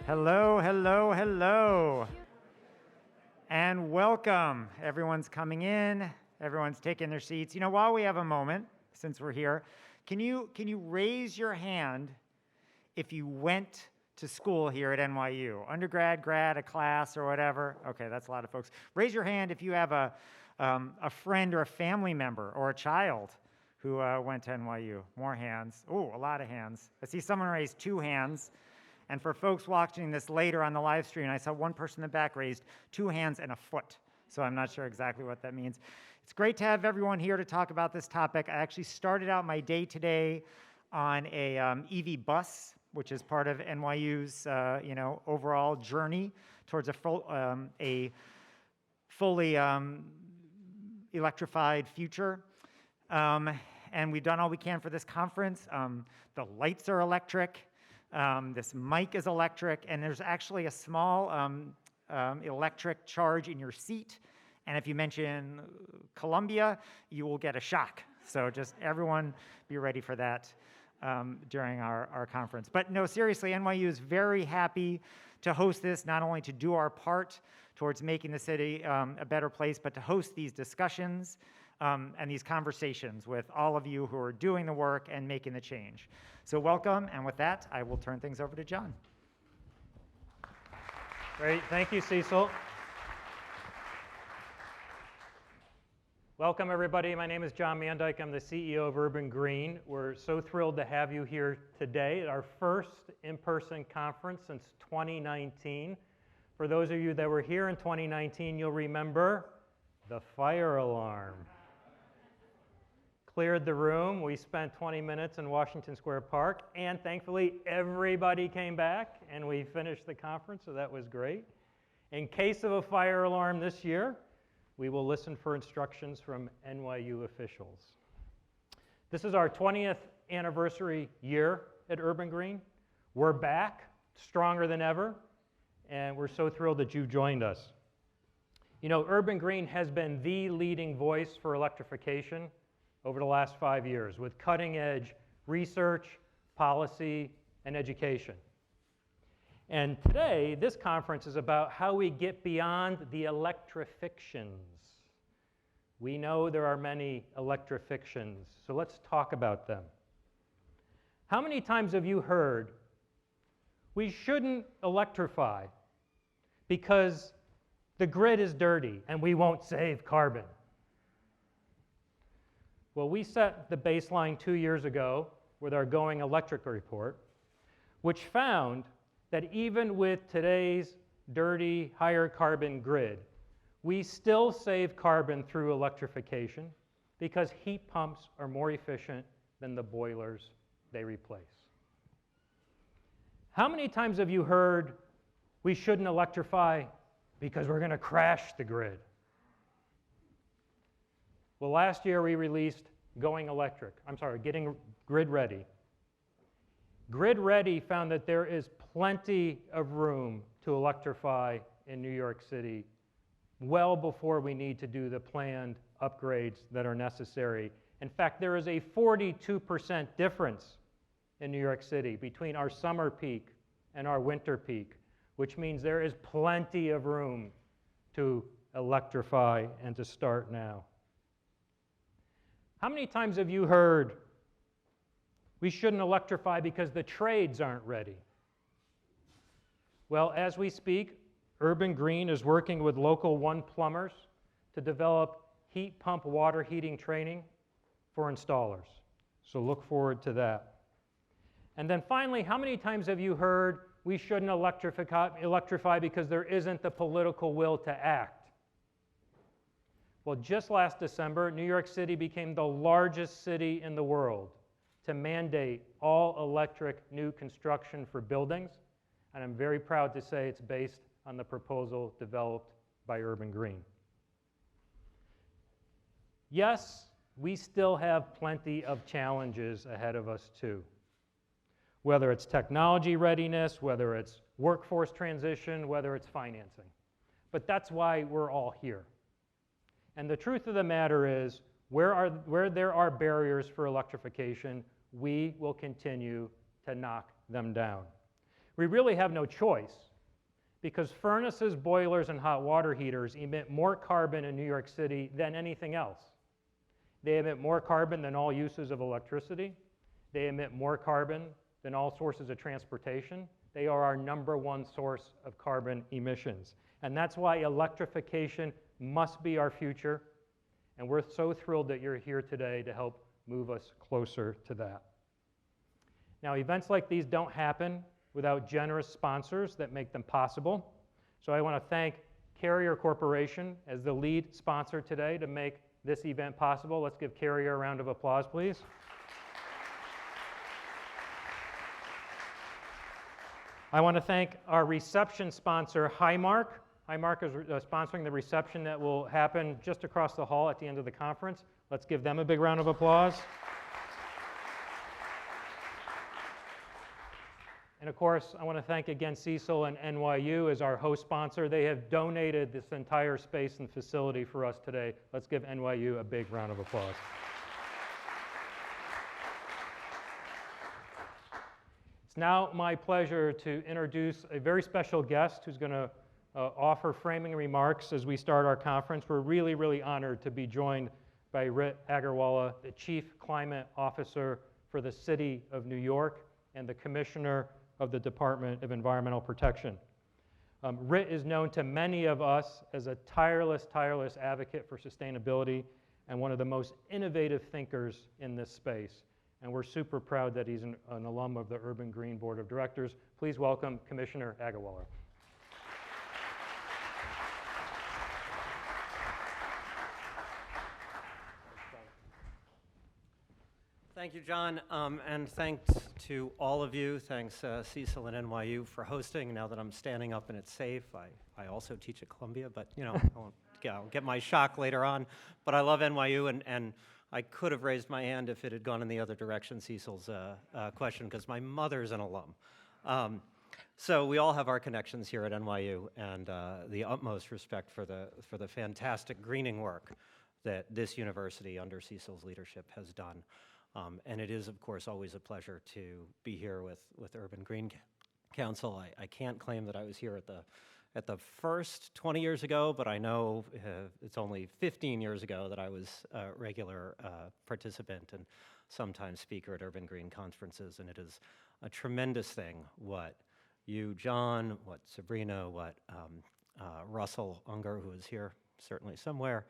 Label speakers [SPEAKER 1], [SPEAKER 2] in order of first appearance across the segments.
[SPEAKER 1] Hello, hello, hello. And welcome. Everyone's coming in. Everyone's taking their seats. You know, while we have a moment, since we're here, can you raise your hand if you went to school here at NYU? Undergrad, grad, a class, or whatever? Okay, that's a lot of folks. Raise your hand if you have a friend or a family member or a child who went to NYU. More hands. Oh, a lot of hands. I see someone raise 2 hands. And for folks watching this later on the live stream, I saw one person in the back raised 2 hands and a foot. So I'm not sure exactly what that means. It's great to have everyone here to talk about this topic. I actually started out my day today on a EV bus, which is part of NYU's overall journey towards a fully electrified future. And we've done all we can for this conference. The lights are electric. This mic is electric, and there's actually a small electric charge in your seat. And if you mention Columbia, you will get a shock. So just everyone be ready for that during our conference. But no, seriously, NYU is very happy to host this, not only to do our part towards making the city a better place, but to host these discussions and these conversations with all of you who are doing the work and making the change. So welcome, and with that, I will turn things over to John.
[SPEAKER 2] Great, thank you, Cecil. Welcome, everybody. My name is John Mandyke. I'm the CEO of Urban Green. We're so thrilled to have you here today at our first in-person conference since 2019. For those of you that were here in 2019, you'll remember the fire alarm. Cleared the room. We spent 20 minutes in Washington Square Park, and thankfully everybody came back and we finished the conference, so that was great. In case of a fire alarm this year, we will listen for instructions from NYU officials. This is our 20th anniversary year at Urban Green. We're back, stronger than ever, and we're so thrilled that you joined us. You know, Urban Green has been the leading voice for electrification over the last 5 years with cutting-edge research, policy, and education. And today, this conference is about how we get beyond the electrifictions. We know there are many electrifictions, so let's talk about them. How many times have you heard, we shouldn't electrify because the grid is dirty and we won't save carbon? Well, we set the baseline 2 years ago with our Going Electric report, which found that even with today's dirty, higher carbon grid, we still save carbon through electrification because heat pumps are more efficient than the boilers they replace. How many times have you heard we shouldn't electrify because we're going to crash the grid? Well, last year we released Getting Grid Ready. Grid Ready found that there is plenty of room to electrify in New York City well before we need to do the planned upgrades that are necessary. In fact, there is a 42% difference in New York City between our summer peak and our winter peak, which means there is plenty of room to electrify and to start now. How many times have you heard we shouldn't electrify because the trades aren't ready? Well, as we speak, Urban Green is working with Local 1 plumbers to develop heat pump water heating training for installers. So look forward to that. And then finally, how many times have you heard we shouldn't electrify because there isn't the political will to act? Well, just last December, New York City became the largest city in the world to mandate all electric new construction for buildings, and I'm very proud to say it's based on the proposal developed by Urban Green. Yes, we still have plenty of challenges ahead of us too. Whether it's technology readiness, whether it's workforce transition, whether it's financing. But that's why we're all here. And the truth of the matter is, where there are barriers for electrification, we will continue to knock them down. We really have no choice because furnaces, boilers, and hot water heaters emit more carbon in New York City than anything else. They emit more carbon than all uses of electricity. They emit more carbon than all sources of transportation. They are our #1 source of carbon emissions. And that's why electrification must be our future. And we're so thrilled that you're here today to help move us closer to that. Now, events like these don't happen without generous sponsors that make them possible. So I want to thank Carrier Corporation as the lead sponsor today to make this event possible. Let's give Carrier a round of applause, please. I want to thank our reception sponsor, Highmark. Highmark is sponsoring the reception that will happen just across the hall at the end of the conference. Let's give them a big round of applause. And of course, I want to thank again Cecil and NYU as our host sponsor. They have donated this entire space and facility for us today. Let's give NYU a big round of applause. It's now my pleasure to introduce a very special guest who's going to offer framing remarks as we start our conference. We're really, really honored to be joined by Rit Aggarwala, the Chief Climate Officer for the City of New York and the Commissioner of the Department of Environmental Protection. Rit is known to many of us as a tireless advocate for sustainability and one of the most innovative thinkers in this space. And we're super proud that he's an alum of the Urban Green Board of Directors. Please welcome Commissioner Aggarwala.
[SPEAKER 3] Thank you, John, and thanks to all of you. Thanks, Cecil and NYU for hosting. Now that I'm standing up and it's safe, I also teach at Columbia, but I'll get my shock later on. But I love NYU, and I could have raised my hand if it had gone in the other direction, Cecil's question, because my mother's an alum. So we all have our connections here at NYU, and the utmost respect for the fantastic greening work that this university under Cecil's leadership has done. And it is, of course, always a pleasure to be here with Urban Green Council. I can't claim that I was here at the first 20 years ago, but I know it's only 15 years ago that I was a regular participant and sometimes speaker at Urban Green conferences, and it is a tremendous thing what you, John, what Sabrina, what Russell Unger, who is here certainly somewhere,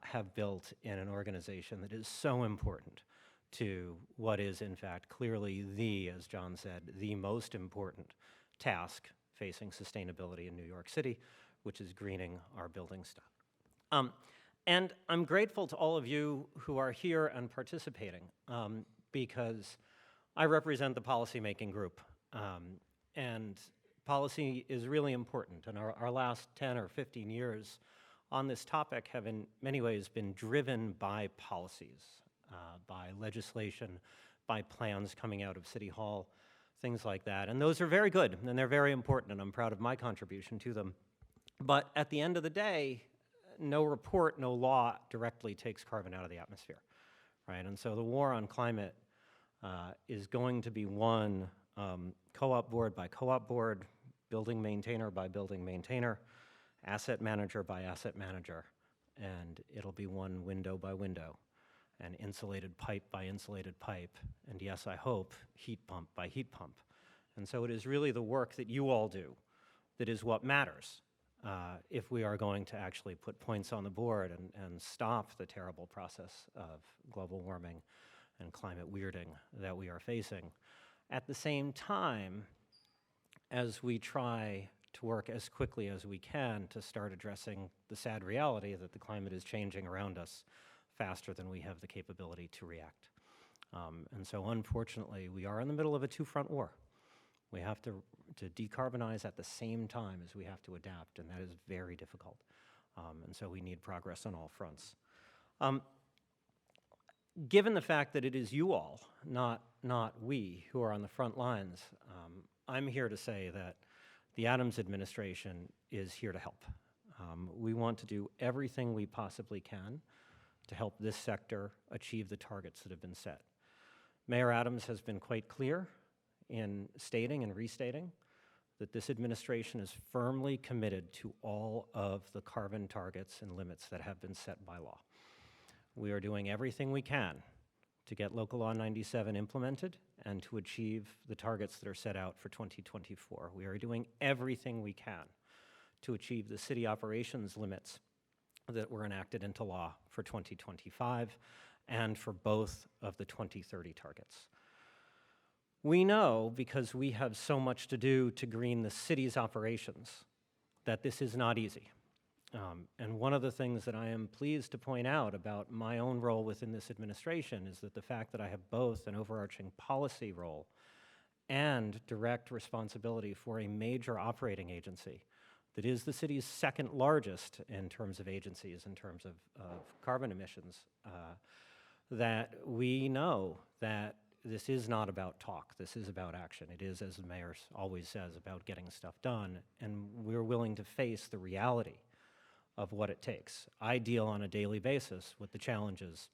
[SPEAKER 3] have built in an organization that is so important to what is, in fact, clearly as John said, the most important task facing sustainability in New York City, which is greening our building stock. And I'm grateful to all of you who are here and participating because I represent the policymaking group. And policy is really important. And our last 10 or 15 years on this topic have in many ways been driven by policies. By legislation, by plans coming out of City Hall, things like that. And those are very good, and they're very important, and I'm proud of my contribution to them. But at the end of the day, no report, no law directly takes carbon out of the atmosphere, right? And so the war on climate is going to be won co-op board by co-op board, building maintainer by building maintainer, asset manager by asset manager, and it'll be won window by window. And insulated pipe by insulated pipe, and yes, I hope, heat pump by heat pump. And so it is really the work that you all do that is what matters if we are going to actually put points on the board and stop the terrible process of global warming and climate weirding that we are facing. At the same time, as we try to work as quickly as we can to start addressing the sad reality that the climate is changing around us faster than we have the capability to react. And so unfortunately, we are in the middle of a two-front war. We have to decarbonize at the same time as we have to adapt, and that is very difficult. And so we need progress on all fronts. Given the fact that it is you all, not we, who are on the front lines, I'm here to say that the Adams administration is here to help. We want to do everything we possibly can to help this sector achieve the targets that have been set. Mayor Adams has been quite clear in stating and restating that this administration is firmly committed to all of the carbon targets and limits that have been set by law. We are doing everything we can to get Local Law 97 implemented and to achieve the targets that are set out for 2024. We are doing everything we can to achieve the city operations limits that were enacted into law for 2025 and for both of the 2030 targets. We know, because we have so much to do to green the city's operations, that this is not easy. And one of the things that I am pleased to point out about my own role within this administration is that the fact that I have both an overarching policy role and direct responsibility for a major operating agency that is the city's second largest in terms of agencies, in terms of carbon emissions, that we know that this is not about talk, this is about action. It is, as the mayor always says, about getting stuff done, and we're willing to face the reality of what it takes. I deal on a daily basis with the challenges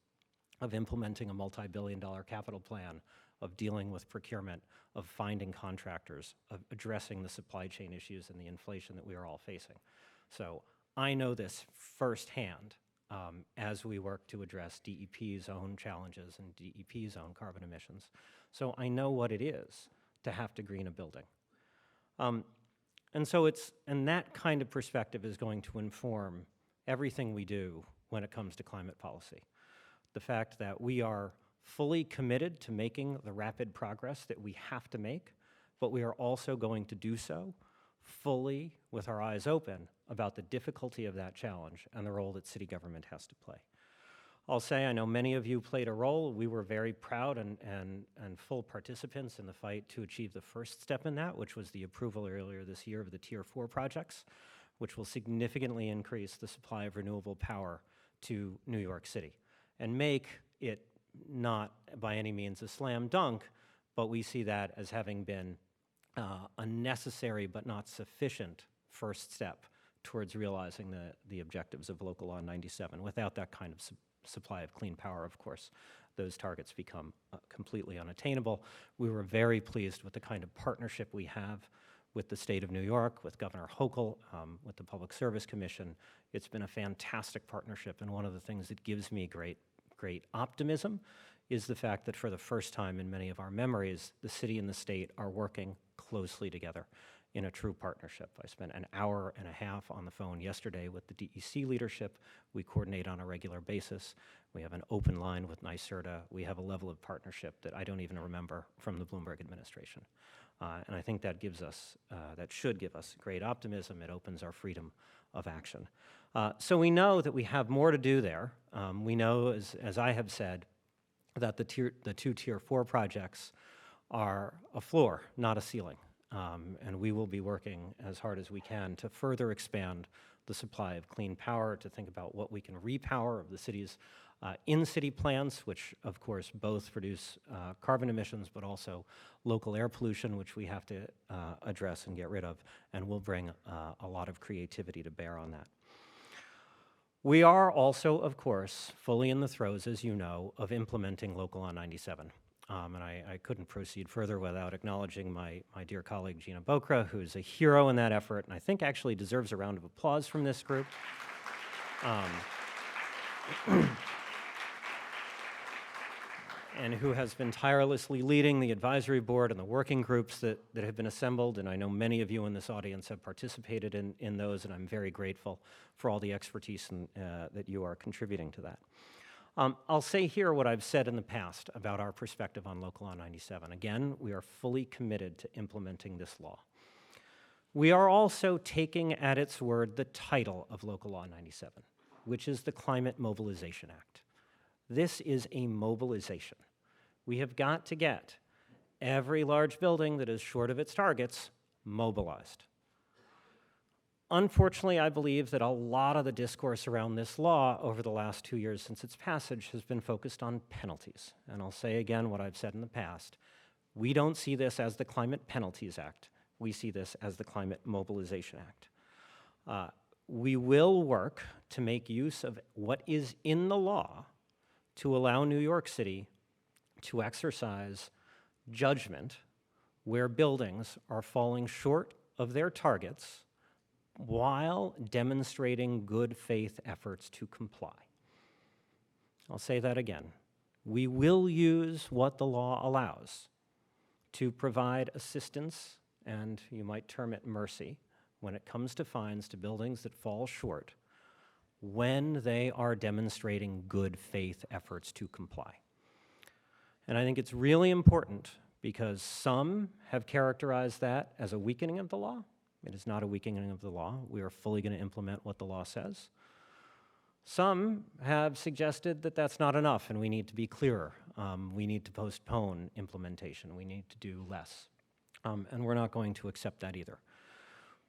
[SPEAKER 3] of implementing a multi-billion-dollar capital plan, of dealing with procurement, of finding contractors, of addressing the supply chain issues and the inflation that we are all facing. So I know this firsthand as we work to address DEP's own challenges and DEP's own carbon emissions. So I know what it is to have to green a building. And that kind of perspective is going to inform everything we do when it comes to climate policy. The fact that we are fully committed to making the rapid progress that we have to make, but we are also going to do so fully with our eyes open about the difficulty of that challenge and the role that city government has to play. I'll say, I know many of you played a role. We were very proud and full participants in the fight to achieve the first step in that, which was the approval earlier this year of the Tier 4 projects, which will significantly increase the supply of renewable power to New York City and make it not by any means a slam dunk, but we see that as having been a necessary but not sufficient first step towards realizing the objectives of Local Law 97. Without that kind of supply of clean power, of course, those targets become completely unattainable. We were very pleased with the kind of partnership we have with the state of New York, with Governor Hochul, with the Public Service Commission. It's been a fantastic partnership, and one of the things that gives me great optimism is the fact that for the first time in many of our memories, the city and the state are working closely together in a true partnership. I spent an hour and a half on the phone yesterday with the DEC leadership. We coordinate on a regular basis. We have an open line with NYSERDA. We have a level of partnership that I don't even remember from the Bloomberg administration. And I think that gives us, that should give us great optimism. It opens our freedom of action. So we know that we have more to do there. We know, as I have said, that the two Tier 4 projects are a floor, not a ceiling. And we will be working as hard as we can to further expand the supply of clean power, to think about what we can repower of the city's in-city plants, which of course both produce carbon emissions, but also local air pollution, which we have to address and get rid of, and we'll bring a lot of creativity to bear on that. We are also, of course, fully in the throes, as you know, of implementing Local Law 97. And I couldn't proceed further without acknowledging my dear colleague, Gina Bokra, who's a hero in that effort, and I think actually deserves a round of applause from this group. And who has been tirelessly leading the advisory board and the working groups that have been assembled, and I know many of you in this audience have participated in those, and I'm very grateful for all the expertise that you are contributing to that. I'll say here what I've said in the past about our perspective on Local Law 97. Again, we are fully committed to implementing this law. We are also taking at its word the title of Local Law 97, which is the Climate Mobilization Act. This is a mobilization. We have got to get every large building that is short of its targets mobilized. Unfortunately, I believe that a lot of the discourse around this law over the last 2 years since its passage has been focused on penalties. And I'll say again what I've said in the past. We don't see this as the Climate Penalties Act. We see this as the Climate Mobilization Act. We will work to make use of what is in the law to allow New York City to exercise judgment where buildings are falling short of their targets while demonstrating good faith efforts to comply. I'll say that again. We will use what the law allows to provide assistance, and you might term it mercy, when it comes to fines to buildings that fall short, when they are demonstrating good faith efforts to comply. And I think it's really important because some have characterized that as a weakening of the law. It is not a weakening of the law. We are fully going to implement what the law says. Some have suggested that that's not enough and we need to be clearer. We need to postpone implementation. We need to do less. And we're not going to accept that either.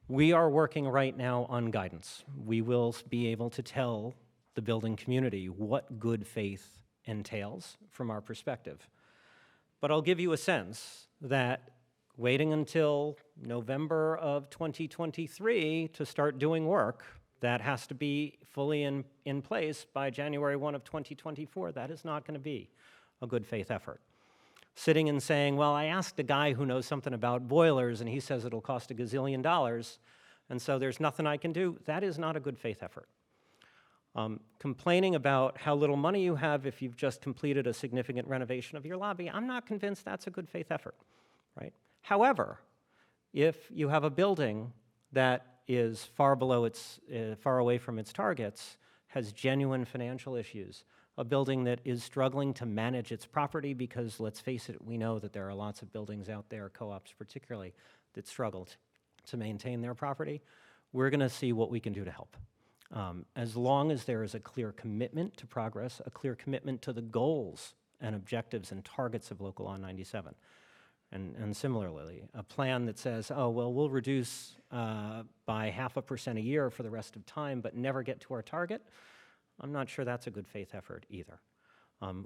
[SPEAKER 3] We are working right now on guidance. We will be able to tell the building community what good faith entails from our perspective. But I'll give you a sense that waiting until November of 2023 to start doing work that has to be fully in place by January 1 of 2024, that is not going to be a good faith effort. Sitting and saying, well, I asked a guy who knows something about boilers and he says it'll cost $1 gazillion, and so there's nothing I can do, that is not a good faith effort. Complaining about how little money you have if you've just completed a significant renovation of your lobby, I'm not convinced that's a good faith effort, right? However, if you have a building that is far away from its targets, has genuine financial issues, a building that is struggling to manage its property because, let's face it, we know that there are lots of buildings out there, co-ops particularly, that struggle to maintain their property, we're going to see what we can do to help. As long as there is a clear commitment to progress, a clear commitment to the goals and objectives and targets of Local Law 97. And similarly, a plan that says, oh, well, we'll reduce by 0.5% a year for the rest of time, but never get to our target, I'm not sure that's a good faith effort either.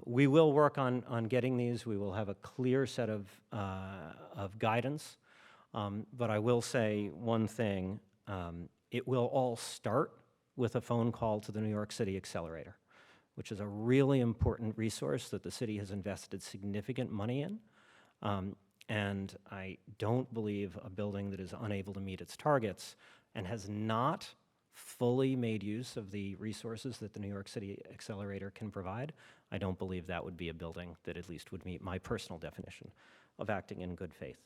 [SPEAKER 3] We will work on getting these. We will have a clear set of guidance. But I will say one thing. It will all start with a phone call to the New York City Accelerator, which is a really important resource that the city has invested significant money in. And I don't believe a building that is unable to meet its targets and has not fully made use of the resources that the New York City Accelerator can provide, I don't believe that would be a building that at least would meet my personal definition of acting in good faith.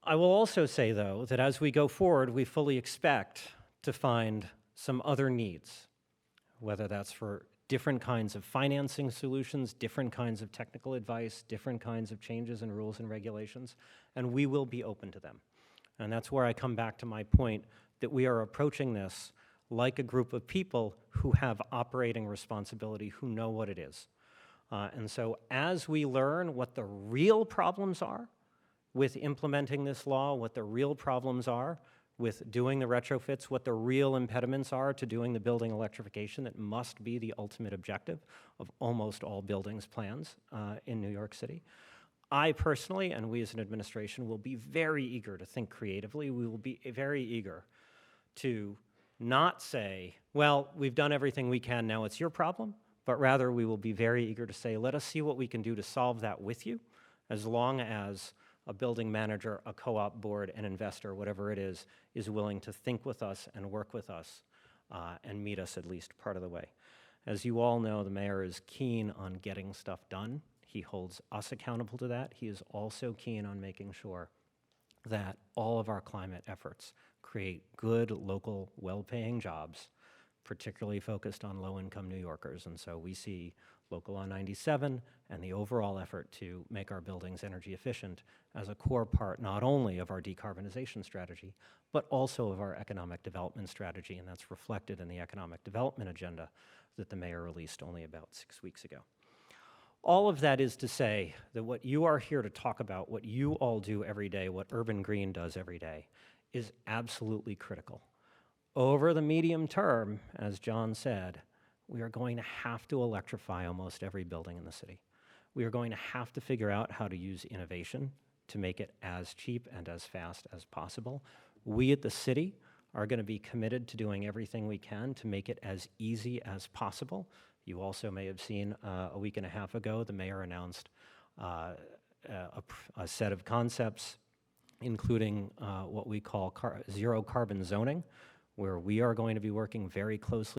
[SPEAKER 3] I will also say, though, that as we go forward, we fully expect to find some other needs, whether that's for different kinds of financing solutions, different kinds of technical advice, different kinds of changes in rules and regulations, and we will be open to them. And that's where I come back to my point that we are approaching this like a group of people who have operating responsibility, who know what it is. And so as we learn what the real problems are with implementing this law, what the real problems are with doing the retrofits, what the real impediments are to doing the building electrification that must be the ultimate objective of almost all buildings plans in New York City. I personally, and we as an administration, will be very eager to think creatively. We will be very eager to not say, well, we've done everything we can, now it's your problem, but rather we will be very eager to say, let us see what we can do to solve that with you, as long as a building manager, a co-op board, an investor, whatever it is willing to think with us and work with us and meet us at least part of the way. As you all know, the mayor is keen on getting stuff done. He holds us accountable to that. He is also keen on making sure that all of our climate efforts create good, local, well-paying jobs, particularly focused on low-income New Yorkers. And so we see Local Law 97 and the overall effort to make our buildings energy efficient as a core part not only of our decarbonization strategy, but also of our economic development strategy, and that's reflected in the economic development agenda that the mayor released only about 6 weeks ago. All of that is to say that what you are here to talk about, what you all do every day, what Urban Green does every day, is absolutely critical. Over the medium term, as John said, we are going to have to electrify almost every building in the city. We are going to have to figure out how to use innovation to make it as cheap and as fast as possible. We at the city are going to be committed to doing everything we can to make it as easy as possible. You also may have seen a week and a half ago, the mayor announced a set of concepts including what we call zero carbon zoning, where we are going to be working very closely